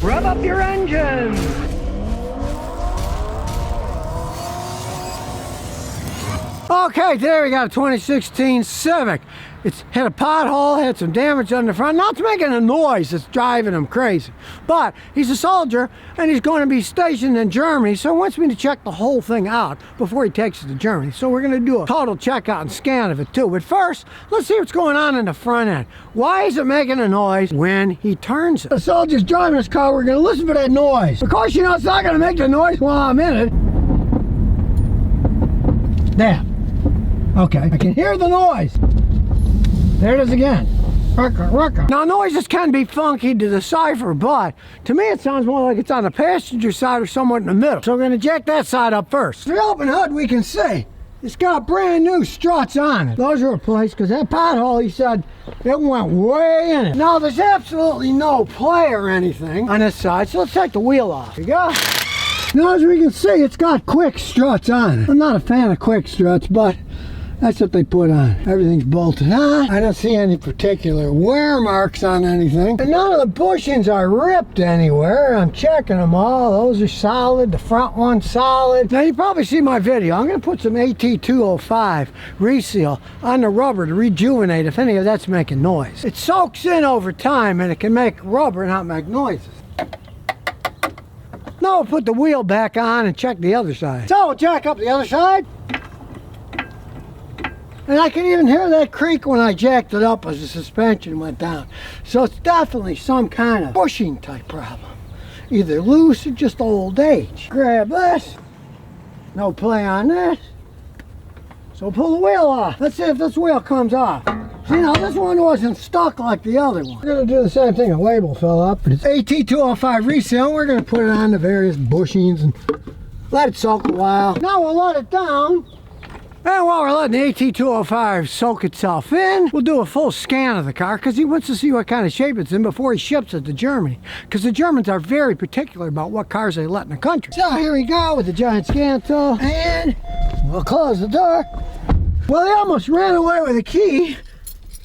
Rev up your engines! Okay, today we got a 2016 Civic. It's hit a pothole, had some damage on the front. Now it's making a noise that's driving him crazy. But he's a soldier and he's going to be stationed in Germany, so he wants me to check the whole thing out before he takes it to Germany. So we're going to do a total checkout and scan of it too. But first, let's see what's going on in the front end. Why is it making a noise when he turns it? The soldier's driving his car, we're going to listen for that noise. Of course, you know it's not going to make the noise while I'm in it. There. Okay, I can hear the noise. There it is again. Rucka, rucka. Now noises can be funky to decipher, but to me it sounds more like it's on the passenger side or somewhat in the middle. So we're going to jack that side up first. The open hood we can see it's got brand new struts on it. Those are replaced because that pothole, he said, it went way in it. Now there's absolutely no play or anything on this side, so let's take the wheel off. Here we go. Now as we can see, it's got quick struts on it. I'm not a fan of quick struts, but that's what they put on. Everything's bolted on. I don't see any particular wear marks on anything. And none of the bushings are ripped anywhere. I'm checking them all. Those are solid. The front one's solid. Now you probably see my video. I'm going to put some AT205 reseal on the rubber to rejuvenate if any of that's making noise. It soaks in over time and it can make rubber not make noises. Now we'll put the wheel back on and check the other side. So we'll jack up the other side. And I can even hear that creak when I jacked it up as the suspension went down. So it's definitely some kind of bushing type problem. Either loose or just old age. Grab this. No play on this. So pull the wheel off. Let's see if this wheel comes off. See, now this one wasn't stuck like the other one. We're going to do the same thing. A label fell up. But it's AT205 reseal. We're going to put it on the various bushings and let it soak a while. Now we'll let it down. And while we're letting the AT205 soak itself in, we'll do a full scan of the car because he wants to see what kind of shape it's in before he ships it to Germany. Because the Germans are very particular about what cars they let in the country. So here we go with the giant scan tool, and we'll close the door. Well, he almost ran away with the key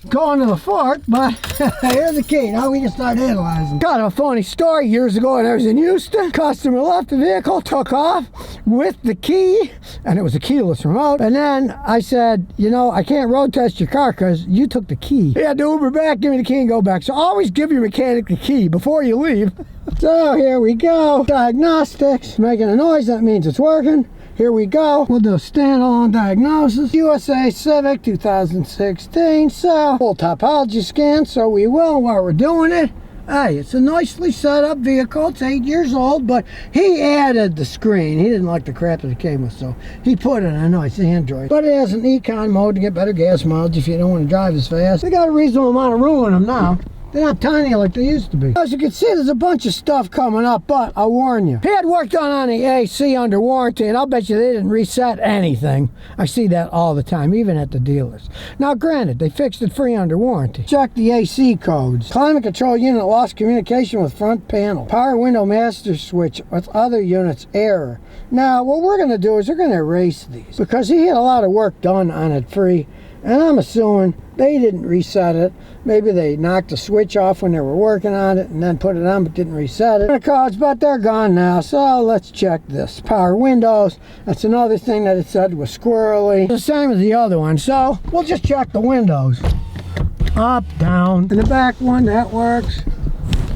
going to the fork, but here's the key. Now we can start analyzing. Got a funny story years ago when I was in Houston. Customer left the vehicle, took off with the key, and it was a keyless remote. And then I said, you know, I can't road test your car because you took the key. He had to Uber back, give me the key, and go back. So always give your mechanic the key before you leave. So here we go. Diagnostics. Making a noise, that means it's working. Here we go. We'll do a standalone diagnosis. USA Civic 2016. So, full topology scan. So we will while we're doing it. Hey, it's a nicely set up vehicle. It's 8 years old, but he added the screen. He didn't like the crap that it came with, so he put in a nice Android. But it has an econ mode to get better gas mileage if you don't want to drive as fast. They got a reasonable amount of room in them now. They're not tiny like they used to be. As you can see, there's a bunch of stuff coming up, but I'll warn you. He had work done on the AC under warranty, and I'll bet you they didn't reset anything. I see that all the time, even at the dealers. Now, granted, they fixed it free under warranty. Check the AC codes. Climate control unit lost communication with front panel. Power window master switch with other units error. Now, what we're going to do is we're going to erase these because he had a lot of work done on it free. And I'm assuming they didn't reset it. Maybe they knocked the switch off when they were working on it and then put it on but didn't reset it. The codes, but they're gone now. So let's check this. Power windows. That's another thing that it said was squirrely. The same as the other one. So we'll just check the windows. Up, down. And the back one, that works.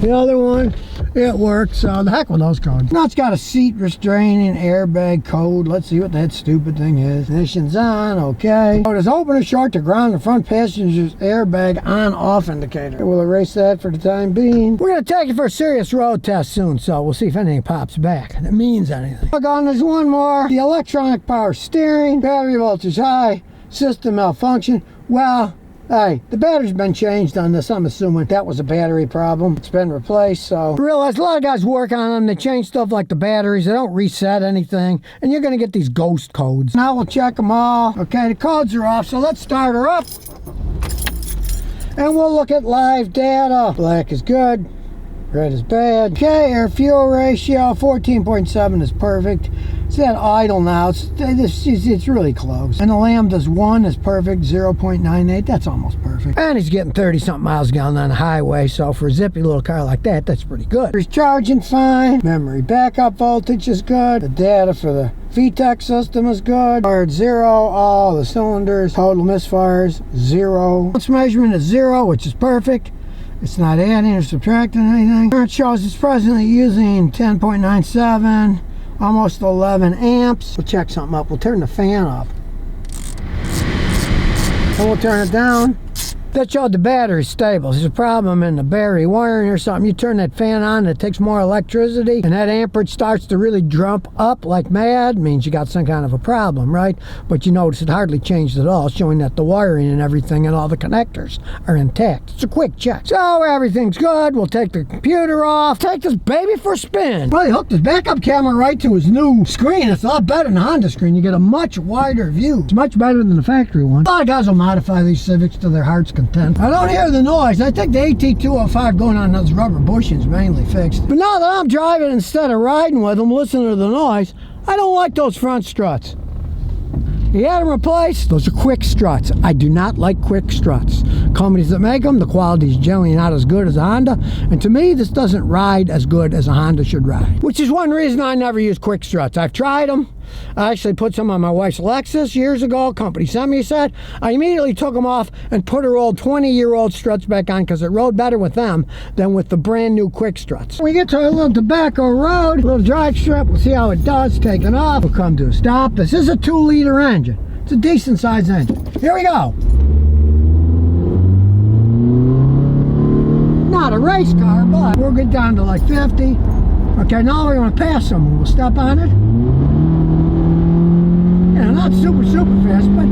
The other one, it works. So the heck with those codes. Now it's got a seat restraining airbag code. Let's see what that stupid thing is. Ignition's on, okay. So it is open or short to ground the front passenger's airbag on-off indicator. We'll erase that for the time being. We're going to take it for a serious road test soon, so we'll see if anything pops back that means anything. Look on, there's one more. The electronic power steering, battery voltage high, system malfunction. Well, hey, the battery's been changed on this. I'm assuming that was a battery problem. It's been replaced, so I realize a lot of guys work on them. They change stuff like the batteries. They don't reset anything, and you're going to get these ghost codes. Now we'll check them all. Okay, the codes are off, so let's start her up. And we'll look at live data. Black is good. Red is bad. Okay, air fuel ratio 14.7 is perfect. It's at idle now. It's really close. And the Lambda's 1 is perfect, 0.98. That's almost perfect. And he's getting 30-something miles a gallon on the highway, so for a zippy little car like that, that's pretty good. He's charging fine. Memory backup voltage is good. The data for the VTEC system is good. Fired 0, all the cylinders. Total misfires, 0. Its measurement is 0, which is perfect. It's not adding or subtracting anything. Current shows it's presently using 10.97, almost 11 amps. We'll check something up. We'll turn the fan up. And we'll turn it down. That showed the battery's stable. There's a problem in the battery wiring or something. You turn that fan on, it takes more electricity, and that amperage starts to really jump up like mad. Means you got some kind of a problem, right? But you notice it hardly changed at all, showing that the wiring and everything and all the connectors are intact. It's a quick check. So everything's good. We'll take the computer off, take this baby for a spin. Well, he hooked his backup camera right to his new screen. It's a lot better than the Honda screen. You get a much wider view. It's much better than the factory one. A lot of guys will modify these Civics to their heart's content. I don't hear the noise. I think the AT205 going on those rubber bushings mainly fixed. But now that I'm driving instead of riding with them, listening to the noise, I don't like those front struts. He had them replaced. Those are quick struts. I do not like quick struts. Companies that make them, the quality is generally not as good as a Honda. And to me, this doesn't ride as good as a Honda should ride. Which is one reason I never use quick struts. I've tried them. I actually put some on my wife's Lexus years ago. Company sent me a set. I immediately took them off and put her old 20-year-old struts back on because it rode better with them than with the brand new quick struts. We get to a little tobacco road, a little drag strip. We'll see how it does. Taking off. We'll come to a stop. This is a 2-liter engine. It's a decent sized engine. Here we go. Not a race car, but we'll get down to like 50. Okay, now we're going to pass someone. We'll step on it. Yeah, not super fast, but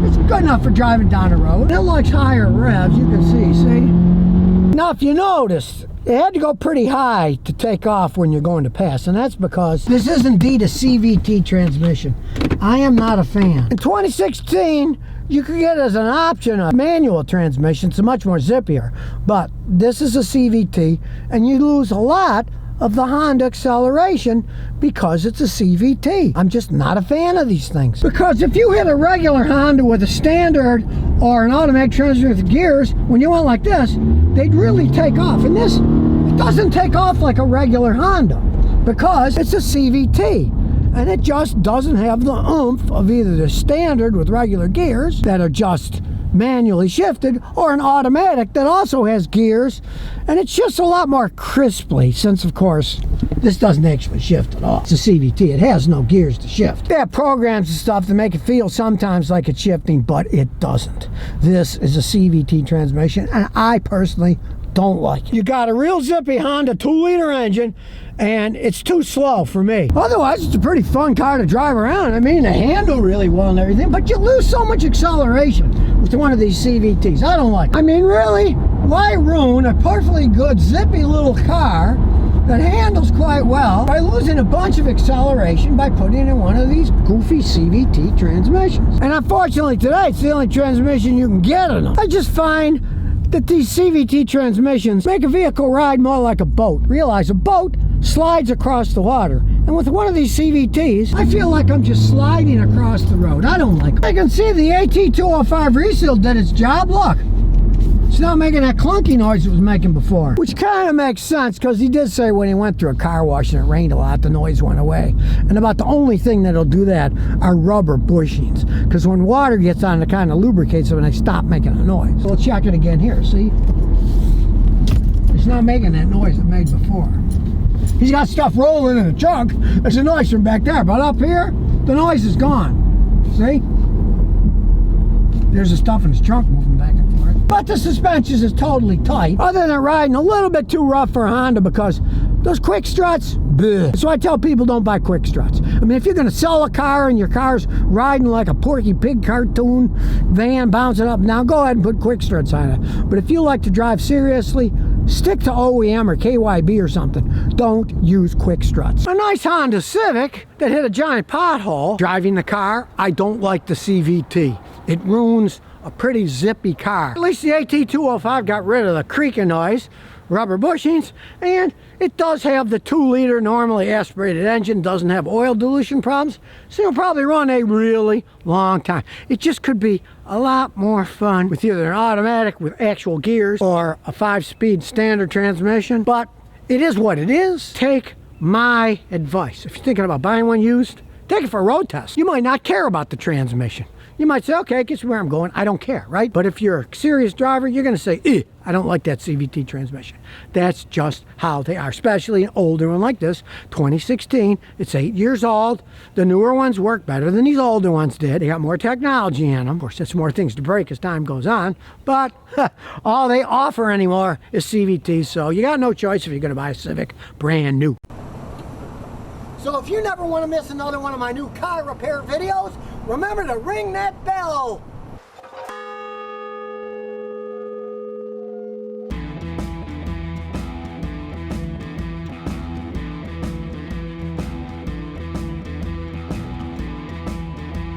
it's good enough for driving down the road. It likes higher revs, you can see? Now, if you notice, it had to go pretty high to take off when you're going to pass, and that's because this is indeed a CVT transmission. I am not a fan. In 2016, you could get as an option a manual transmission, so much more zippier, but this is a CVT, and you lose a lot of the Honda acceleration because it's a CVT. I'm just not a fan of these things. Because if you hit a regular Honda with a standard or an automatic transmission with gears, when you went like this, they'd really take off. And this, it doesn't take off like a regular Honda because it's a CVT. And it just doesn't have the oomph of either the standard with regular gears that are just manually shifted or an automatic that also has gears, and it's just a lot more crisply since of course this doesn't actually shift at all. It's a CVT. It has no gears to shift. They have programs and stuff to make it feel sometimes like it's shifting, but it doesn't. This is a CVT transmission and I personally don't like it. You got a real zippy Honda 2-liter engine and it's too slow for me. Otherwise, it's a pretty fun car to drive around. I mean, they handle really well and everything, but you lose so much acceleration with one of these CVTs. I don't like it. I mean, really, why ruin a perfectly good, zippy little car that handles quite well by losing a bunch of acceleration by putting in one of these goofy CVT transmissions? And unfortunately today, it's the only transmission you can get in them. I just find that these CVT transmissions make a vehicle ride more like a boat. Realize a boat slides across the water. And with one of these CVTs, I feel like I'm just sliding across the road. I don't like it. I can see the AT205 reseal did its job. Look, it's not making that clunky noise it was making before. Which kind of makes sense because he did say when he went through a car wash and it rained a lot, the noise went away. And about the only thing that'll do that are rubber bushings. Because when water gets on, it kind of lubricates them and they stop making a noise. So we'll check it again here, see? It's not making that noise it made before. He's got stuff rolling in the trunk. There's a noise from back there, but up here, the noise is gone. See? There's the stuff in his trunk moving back and forth. But the suspension is totally tight, other than riding a little bit too rough for a Honda because those quick struts, bleh. So I tell people don't buy quick struts. I mean, if you're going to sell a car and your car's riding like a Porky Pig cartoon van bouncing up and down, go ahead and put quick struts on it. But if you like to drive seriously, stick to OEM or KYB or something. Don't use quick struts. A nice Honda Civic that hit a giant pothole. Driving the car, I don't like the CVT. It ruins a pretty zippy car. At least the AT205 got rid of the creaking noise, rubber bushings, and it does have the 2-liter normally aspirated engine, doesn't have oil dilution problems, so you'll probably run a really long time. It just could be a lot more fun with either an automatic with actual gears or a 5-speed standard transmission, but it is what it is. Take my advice. If you're thinking about buying one used, take it for a road test. You might not care about the transmission. You might say, okay, it gets me where I'm going. I don't care, right? But if you're a serious driver, you're going to say, I don't like that CVT transmission. That's just how they are, especially an older one like this, 2016. It's 8 years old. The newer ones work better than these older ones did. They got more technology in them. Of course, there's more things to break as time goes on. But all they offer anymore is CVT, so you got no choice if you're going to buy a Civic brand new. So if you never want to miss another one of my new car repair videos, remember to ring that bell.